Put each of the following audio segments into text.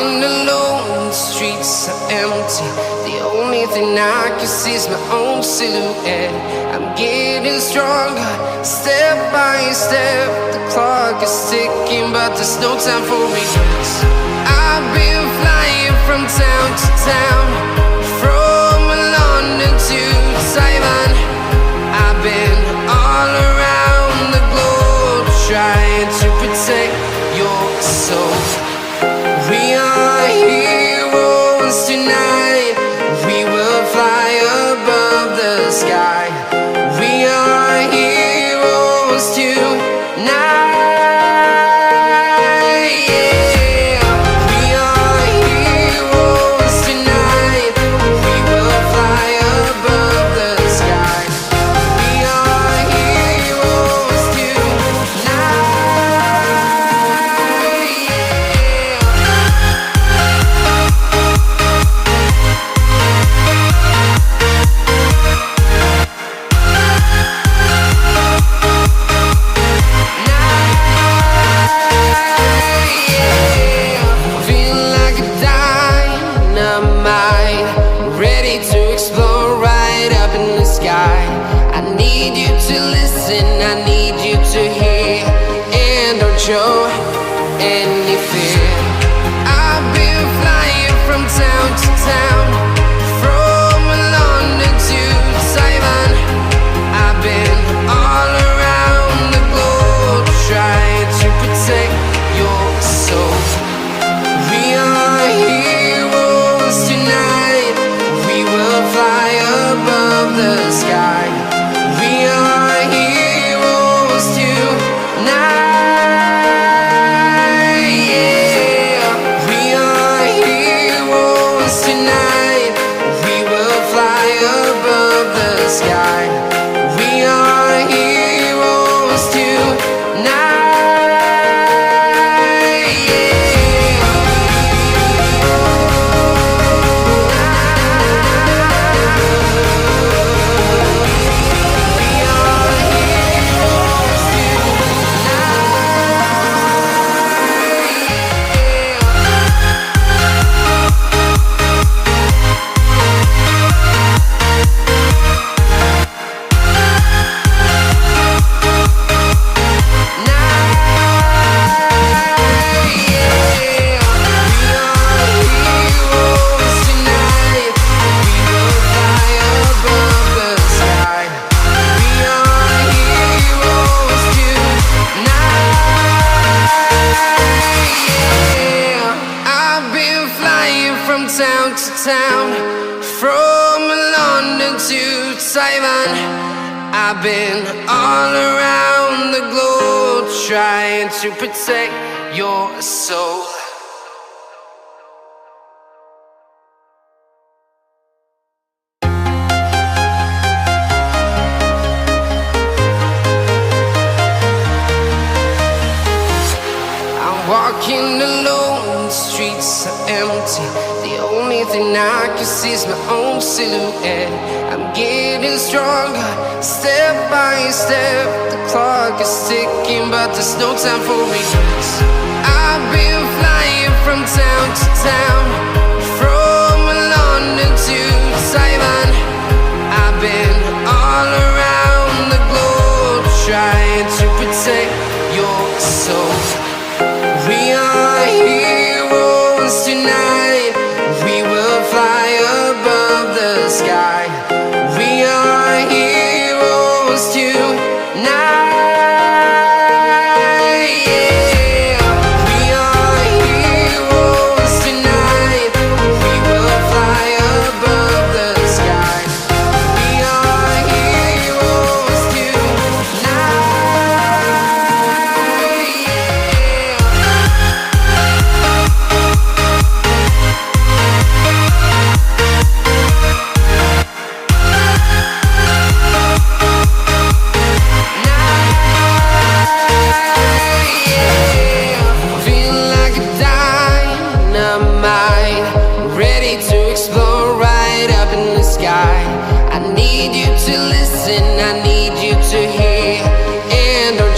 walking alone, the streets are empty. The only thing I can see is my own silhouette. I'm getting stronger, step by step. The clock is ticking, but there's no time for regrets. I've been flying from town to town, from London to Taiwan. I've been all around the globe, trying to protect your soul. We are heroes tonight. We will fly above the sky. We are heroes tonight. Yeah. We are heroes tonight. We will fly above the sky. We are heroes tonight. I need you to hear, and don't show any fear. I've been flying from town to town, from London to Taiwan. I've been all around the globe, trying to protect your soul. We are heroes tonight. We will fly above the sky. We are heroes tonight. Yeah. We are heroes tonight. We will fly above the sky. We are heroes tonight. Yeah. Town to town, from London to Taiwan. I've been all around the globe, trying to protect your soul. I'm walking alone, the streets are empty. The only thing I can see is my own silhouette. I'm getting stronger, step by step. The clock is ticking, but there's no time for regrets. I've been flying from town to town, from London to Taiwan. I've been all around the globe, trying to protect your soul. We are heroes tonight. We will fly above the sky. We are heroes tonight. Yeah. We are heroes tonight. We will fly above the sky. We are heroes tonight.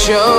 Show